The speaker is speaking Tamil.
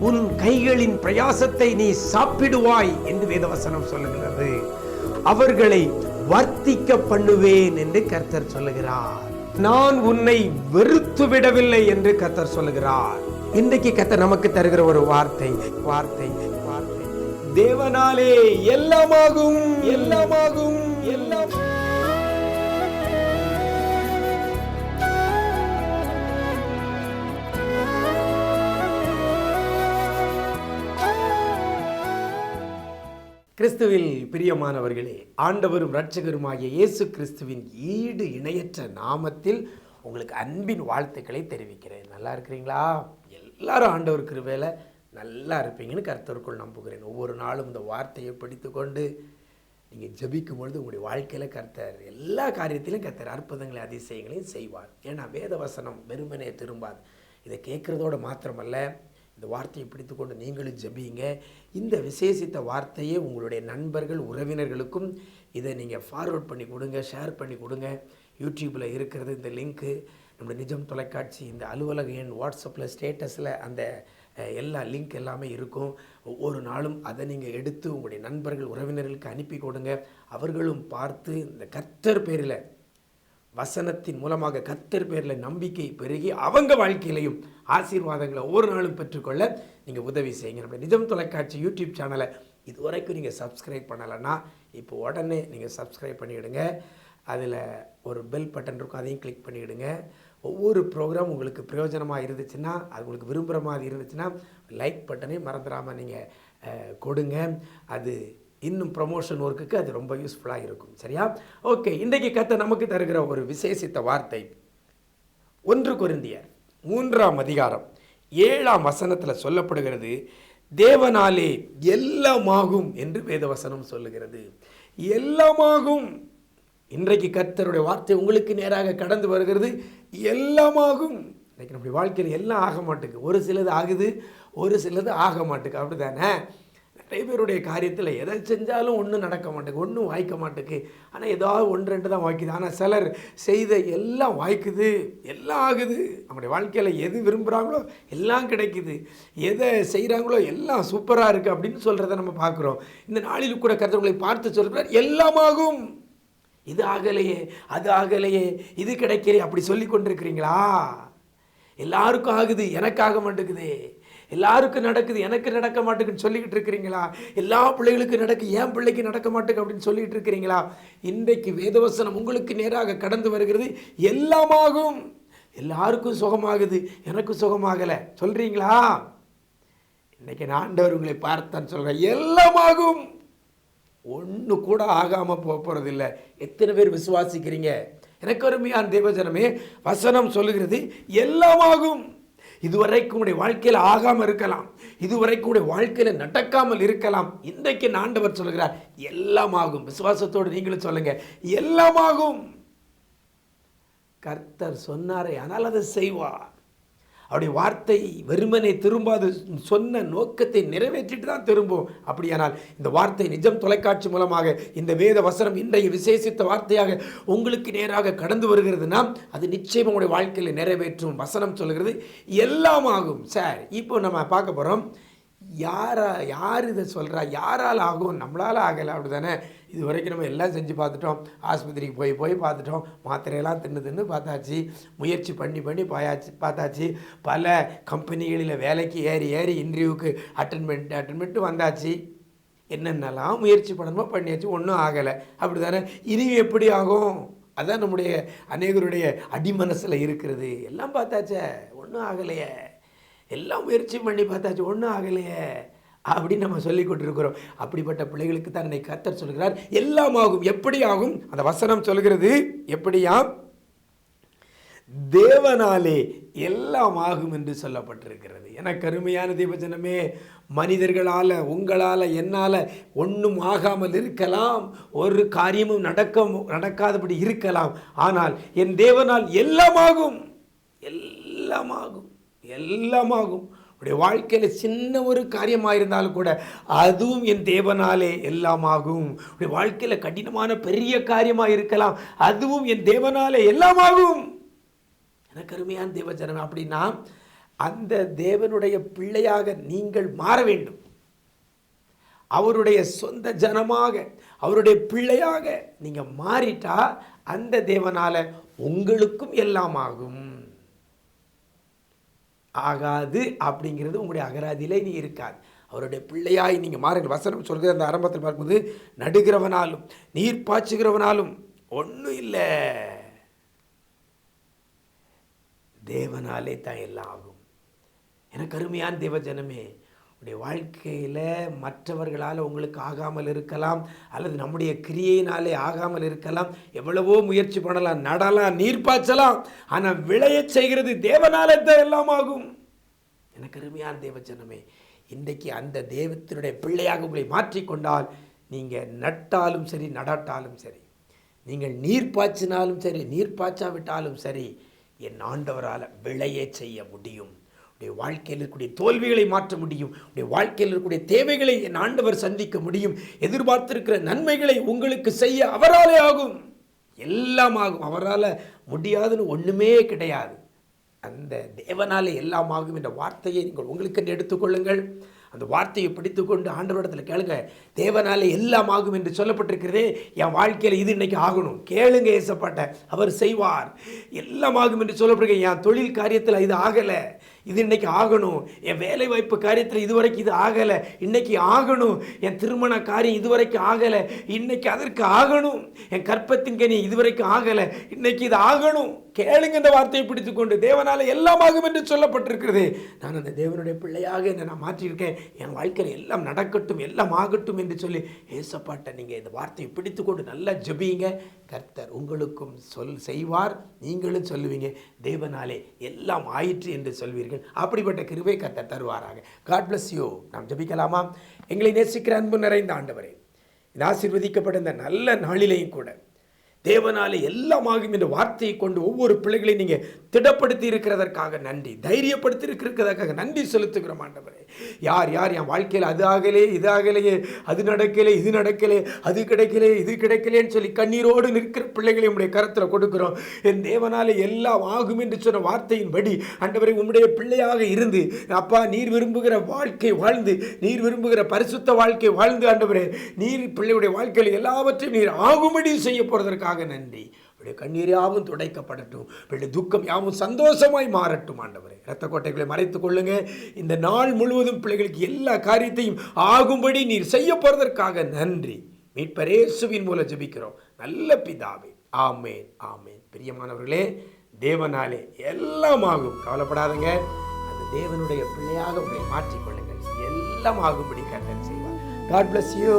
உன் கைகளின் பிரயாசத்தை நீ சாப்பிடுவாய் என்று வேதவசனம் சொல்லுகிறது. அவர்களை வர்த்திக்க பண்ணுவேன் என்று கர்த்தர் சொல்லுகிறார். நான் உன்னை வெறுத்து விடவில்லை என்று கர்த்தர் சொல்லுகிறார். இன்றைக்கு கர்த்தர் நமக்கு தருகிற ஒரு வார்த்தை வார்த்தை வார்த்தை தேவனாலே எல்லாமாகும், எல்லாமாகும், எல்லாம். கிறிஸ்துவில் பிரியமானவர்களே, ஆண்டவரும் இரட்சகருமாகிய இயேசு கிறிஸ்துவின் ஈடு இணையற்ற நாமத்தில் உங்களுக்கு அன்பின் வாழ்த்துக்களை தெரிவிக்கிறேன். நல்லா இருக்கிறீங்களா? எல்லாரும் ஆண்டவர் கிருபையில நல்லா இருப்பீங்கன்னு கர்த்தருக்குள் நம்புகிறேன். ஒவ்வொரு நாளும் இந்த வார்த்தையை படித்து கொண்டு நீங்கள் ஜெபிக்கும் பொழுது உங்களுடைய வாழ்க்கையில் கர்த்தர் எல்லா காரியத்திலும் கர்த்தர் அற்புதங்களை அதிசயங்களையும் செய்வார். ஏன்னா வேதவசனம் வெறுமனே திரும்பாது. இதை கேட்குறதோடு மாத்திரமல்ல, இந்த வார்த்தையை பிடித்து கொண்டு நீங்களும் ஜெபிங்க. இந்த விசேஷித்த வார்த்தையை உங்களுடைய நண்பர்கள் உறவினர்களுக்கும் இதை நீங்கள் ஃபார்வர்ட் பண்ணி கொடுங்க, ஷேர் பண்ணி கொடுங்க. யூடியூப்பில் இருக்கிறது இந்த லிங்க்கு, நம்முடைய நிஜம் தொலைக்காட்சி இந்த அலுவலக எண், வாட்ஸ்அப்பில் ஸ்டேட்டஸில் அந்த எல்லா லிங்க் எல்லாமே இருக்கும். ஒவ்வொரு நாளும் அதை நீங்கள் எடுத்து உங்களுடைய நண்பர்கள் உறவினர்களுக்கு அனுப்பி கொடுங்க. அவர்களும் பார்த்து இந்த கர்த்தர் பேரில், வசனத்தின் மூலமாக கர்த்தர் பேரில் நம்பிக்கை பெருகி அவங்க வாழ்க்கையிலையும் ஆசீர்வாதங்களை ஒவ்வொரு நாளும் பெற்றுக்கொள்ள நீங்கள் உதவி செய்யுங்க. நம்முடைய நிஜம் தொலைக்காட்சி யூடியூப் சேனலை இதுவரைக்கும் நீங்கள் சப்ஸ்கிரைப் பண்ணலைன்னா இப்போ உடனே நீங்கள் சப்ஸ்கிரைப் பண்ணிவிடுங்க. அதில் ஒரு பெல் பட்டன் இருக்கும், அதையும் கிளிக் பண்ணிவிடுங்க. ஒவ்வொரு ப்ரோக்ராம் உங்களுக்கு பிரயோஜனமாக இருந்துச்சுன்னா, அது உங்களுக்கு விரும்புகிற மாதிரி இருந்துச்சுன்னா லைக் பட்டனையும் மறந்துடாமல் நீங்கள் கொடுங்க. அது இன்னும் ப்ரமோஷன் ஒர்க்குக்கு அது ரொம்ப யூஸ்ஃபுல்லாக இருக்கும். சரியா? ஓகே, இன்றைக்கு கர்த்தர் நமக்கு தருகிற ஒரு விசேஷித்த வார்த்தை 1 கொரிந்தியர் 3ஆம் அதிகாரம் 7ஆம் வசனத்தில் சொல்லப்படுகிறது. தேவனாலே எல்லாமாகும் என்று வேதவசனம் சொல்லுகிறது. எல்லாமாகும். இன்றைக்கு கர்த்தருடைய வார்த்தை உங்களுக்கு நேராக கடந்து வருகிறது. எல்லாமாகும். இன்றைக்கி நம்முடைய வாழ்க்கையில் எல்லாம் ஆக மாட்டுக்கு. ஒரு சிலது ஆகுது, ஒரு சிலது ஆக மாட்டுக்கு. அப்படி தானே? நிறைய பேருடைய காரியத்தில் எதை செஞ்சாலும் ஒன்றும் நடக்க மாட்டேங்குது, ஒன்றும் வாய்க்க மாட்டேங்குது. ஆனால் ஏதாவது 1-2 தான் வாய்க்குது. ஆனால் சிலர் செய்த எல்லாம் வாய்க்குது, எல்லாம் ஆகுது. நம்முடைய வாழ்க்கையில் எது விரும்புகிறாங்களோ எல்லாம் கிடைக்குது, எதை செய்கிறாங்களோ எல்லாம் சூப்பராக இருக்குது அப்படின்னு சொல்கிறத நம்ம பார்க்குறோம். இந்த நாளில் கூட கர்த்தர்களை பார்த்து சொல்கிறார், எல்லாமாகும். இது ஆகலையே, அது ஆகலையே, இது கிடைக்கலையே அப்படி சொல்லி கொண்டிருக்கிறீங்களா? எல்லாருக்கும் ஆகுது, எனக்கு ஆக மாட்டேங்குது. எல்லாருக்கும் நடக்குது, எனக்கு நடக்க மாட்டேங்குன்னு சொல்லிக்கிட்டு இருக்கிறீங்களா? எல்லா பிள்ளைகளுக்கும் நடக்கு, என் பிள்ளைக்கு நடக்க மாட்டேங்க அப்படின்னு சொல்லிட்டு இருக்கிறீங்களா? இன்றைக்கு வேதவசனம் உங்களுக்கு நேராக கடந்து வருகிறது. எல்லாமாகும். எல்லாருக்கும் சுகமாகுது, எனக்கு சுகமாகலை சொல்கிறீங்களா? இன்றைக்கி ஆண்டவர் உங்களை பார்த்தான்னு சொல்கிறேன், எல்லாமாகும். ஒன்று கூட ஆகாமல் போகிறதில்லை. எத்தனை பேர் விசுவாசிக்கிறீங்க? எனக்கு அருமையான தேவஜனமே, வசனம் சொல்லுகிறது எல்லாமாகும். இதுவரைக்கும் உடைய வாழ்க்கையில் ஆகாமல் இருக்கலாம், இதுவரைக்கும் உடைய வாழ்க்கையில் நடக்காமல் இருக்கலாம். இன்றைக்கு ஆண்டவர் சொல்லுகிறார் எல்லாமாகும். விசுவாசத்தோடு நீங்களும் சொல்லுங்க, எல்லாமாகும். கர்த்தர் சொன்னாரே, ஆனால் அதை செய்வார். அவருடைய வார்த்தை வெறுமனே திரும்பாது, சொன்ன நோக்கத்தை நிறைவேற்றிட்டு தான் திரும்பும். அப்படியானால் இந்த வார்த்தை நிஜம் தொலைக்காட்சி மூலமாக இந்த வேத வசனம் இன்றைய விசேஷித்த வார்த்தையாக உங்களுக்கு நேராக கடந்து வருகிறதுனா அது நிச்சயம் உங்களுடைய வாழ்க்கையில் நிறைவேற்றும். வசனம் சொல்லுகிறது எல்லாமாகும். சார், இப்போ நம்ம பார்க்க போகிறோம், யார் இதை சொல்கிறா? யாரால் ஆகும்? நம்மளால் ஆகலை. அப்படி தானே? இது வரைக்கும் நம்ம எல்லாம் செஞ்சு பார்த்துட்டோம். ஆஸ்பத்திரிக்கு போய் பார்த்துட்டோம், மாத்திரையெல்லாம் தின்னு பார்த்தாச்சு, முயற்சி பண்ணி பார்த்தாச்சு, பல கம்பெனிகளில் வேலைக்கு ஏறி இன்டர்வியூக்கு அட்டன்மெண்ட் வந்தாச்சு, என்னென்னலாம் முயற்சி பண்ணணுமோ பண்ணியாச்சு, ஒன்றும் ஆகலை. அப்படி தானே? இனியும் எப்படி ஆகும்? அதுதான் நம்முடைய அநேகருடைய அடிமனசில் இருக்கிறது. எல்லாம் பார்த்தாச்சே, ஒன்றும் ஆகலையே, எல்லாம் முயற்சி பண்ணி பார்த்தாச்சு, ஒன்றும் ஆகலையே அப்படின்னு நம்ம சொல்லி கொண்டிருக்கிறோம். அப்படிப்பட்ட பிள்ளைகளுக்கு தான் இன்னைக்கு கர்த்தர் சொல்கிறார் எல்லாமாகும். எப்படி ஆகும்? அந்த வசனம் சொல்கிறது எப்படியாம்? தேவனாலே எல்லாம் ஆகும் என்று சொல்லப்பட்டிருக்கிறது. எனக்கு அருமையான தேவஜனமே, மனிதர்களால், உங்களால், என்னால் ஒன்றும் ஆகாமல் இருக்கலாம், ஒரு காரியமும் நடக்காதபடி இருக்கலாம். ஆனால் என் தேவனால் எல்லாமாகும், எல்லாமாகும், எல்லாமாகும். உடைய வாழ்க்கையில் சின்ன ஒரு காரியமாக இருந்தாலும் கூட அதுவும் என் தேவனாலே எல்லாமாகும். உடைய வாழ்க்கையில் கடினமான பெரிய காரியமாக இருக்கலாம், அதுவும் என் தேவனாலே எல்லாமாகும். எனக்கு அருமையான தேவஜனம். அப்படின்னா அந்த தேவனுடைய பிள்ளையாக நீங்கள் மாற வேண்டும். அவருடைய சொந்த ஜனமாக, அவருடைய பிள்ளையாக நீங்க மாறிட்டா அந்த தேவனால உங்களுக்கும் எல்லாம் ஆகும். ஆகாது அப்படிங்கிறது உங்களுடைய அகராதியிலே நீ இருக்காது. அவருடைய பிள்ளையாய் நீங்க மாறுங்க. வசனம் சொல்கிறது அந்த ஆரம்பத்தில் பார்க்கும்போது, நடுகிறவனாலும் நீர் பாய்ச்சுகிறவனாலும் ஒன்றும் இல்லை, தேவனாலே தான் எல்லாம் ஆகும். எனக்கு அருமையான தேவ ஜனமே, உடைய வாழ்க்கையில் மற்றவர்களால் உங்களுக்கு ஆகாமல் இருக்கலாம், அல்லது நம்முடைய கிரியையினாலே ஆகாமல் இருக்கலாம். எவ்வளவோ முயற்சி பண்ணலாம், நடலாம், நீர் பாய்ச்சலாம், ஆனால் விளைய செய்கிறது தேவனாலே தான் எல்லாம் ஆகும். எனக்கு அருமையான தேவ ஜனமே, இன்றைக்கு அந்த தெய்வத்தினுடைய பிள்ளையாக உங்களை மாற்றிக்கொண்டால், நீங்கள் நட்டாலும் சரி நடாட்டாலும் சரி, நீங்கள் நீர் பாய்ச்சினாலும் சரி நீர் பாய்ச்சாவிட்டாலும் சரி, என் ஆண்டவரால் விளைய செய்ய முடியும். உடைய வாழ்க்கையில் இருக்கக்கூடிய தோல்விகளை மாற்ற முடியும். உடைய வாழ்க்கையில் இருக்கக்கூடிய தேவைகளை என் ஆண்டவர் சந்திக்க முடியும். எதிர்பார்த்திருக்கிற நன்மைகளை உங்களுக்கு செய்ய அவராலே ஆகும். எல்லாம் ஆகும். அவரால் முடியாதுன்னு ஒன்றுமே கிடையாது. அந்த தேவனாலே எல்லாம் ஆகும் என்ற வார்த்தையை நீங்கள் உங்களுக்கு எடுத்துக்கொள்ளுங்கள். அந்த வார்த்தையை பிடித்துக்கொண்டு ஆண்டவரிடத்தில் கேளுங்க. தேவனாலே எல்லாம் ஆகும் என்று சொல்லப்பட்டிருக்கிறதே, என் வாழ்க்கையில் இது இன்னைக்கு ஆகணும், கேளுங்க ஏசப்பாட்ட, அவர் செய்வார். எல்லாம் ஆகும் என்று சொல்லப்படுகிறது. என் தொழில் காரியத்தில் இது ஆகலை, இது இன்னைக்கு ஆகணும். என் வேலை வாய்ப்பு காரியத்தில் இதுவரைக்கும் இது ஆகலை, இன்னைக்கு ஆகணும். என் திருமண காரியம் இதுவரைக்கும் ஆகலை, இன்னைக்கு அதற்கு ஆகணும். என் கற்பத்தின் கனி இதுவரைக்கும் ஆகலை, இன்னைக்கு இது ஆகணும். கேளுங்க இந்த வார்த்தையை பிடித்துக்கொண்டு. தேவனால எல்லாம் ஆகும் என்று சொல்லப்பட்டிருக்கிறது. நான் அந்த தேவனுடைய பிள்ளையாக என்னை நான் மாற்றியிருக்கேன். என் வாழ்க்கையில் எல்லாம் நடக்கட்டும், எல்லாம் ஆகட்டும் என்று சொல்லி ஏசப்பாட்ட நீங்கள் இந்த வார்த்தையை பிடித்துக்கொண்டு நல்லா ஜெபிங்க. கர்த்தர் உங்களுக்கும் செய்வார். நீங்களும் சொல்லுவீங்க, தேவனாலே எல்லாம் ஆயிற்று என்று சொல்வீர்கள். அப்படிப்பட்ட கிருபை கர்த்தர் தருவாராக. God bless you. நாம் ஜெபிக்கலாமா? எங்களை நேசிக்கிற அன்பு நிறைந்த ஆண்டவரே, இந்த ஆசீர்வதிக்கப்பட்ட இந்த நல்ல நாளிலேயும் கூட தேவனாலே எல்லாம் ஆகும் என்ற வார்த்தையை கொண்டு ஒவ்வொரு பிள்ளைகளையும் நீங்கள் திடப்படுத்தி இருக்கிறதற்காக நன்றி, தைரியப்படுத்தி இருக்கிறதற்காக நன்றி செலுத்துகிறோம் ஆண்டவரே. யார் யார் என் வாழ்க்கையில் அது ஆகலே, இது ஆகலையே, அது நடக்கலே, இது நடக்கலே, அது கிடைக்கலே, இது கிடைக்கலேன்னு சொல்லி கண்ணீரோடு நிற்கிற பிள்ளைகளை உங்களுடைய கரத்தில் கொடுக்கிறோம். என் தேவனாலே எல்லாம் ஆகும் என்று சொன்ன வார்த்தையின்படி ஆண்டவரே, உம்முடைய பிள்ளையாக இருந்து அப்பா, நீர் விரும்புகிற வாழ்க்கை வாழ்ந்து, நீர் விரும்புகிற பரிசுத்த வாழ்க்கை வாழ்ந்து ஆண்டவரே, நீர் பிள்ளையுடைய வாழ்க்கையில் எல்லாவற்றையும் நீர் ஆகும்படி செய்ய போறதற்காக நன்றி. கண்ணீர் யாவும் துடைக்கப்படட்டும், துக்கம் யாவும் சந்தோஷமாய் மாறட்டும் ஆண்டவரே. இரத்த கோட்டைகளை மறைத்துக் கொள்ளுங்க. இந்த நாள் முழுவதும் பிள்ளைகளுக்கு எல்லா காரியத்தையும் ஆகும்படி நீர் செய்ய போறதற்காக நன்றி. மீட்பர் இயேசுவின் மூலம் ஜெபிக்கிறோம் நல்ல பிதாவே, ஆமேன் ஆமேன். பிரியமானவர்களே, தேவனாலே எல்லாம் ஆகும், கவலைப்படாதங்க. அந்த தேவனுடைய பிள்ளையாக உங்களை மாற்றிக்கொள்ளுங்கள். எல்லாம் ஆகும்படி கர்த்தர் செய்வார். God bless you.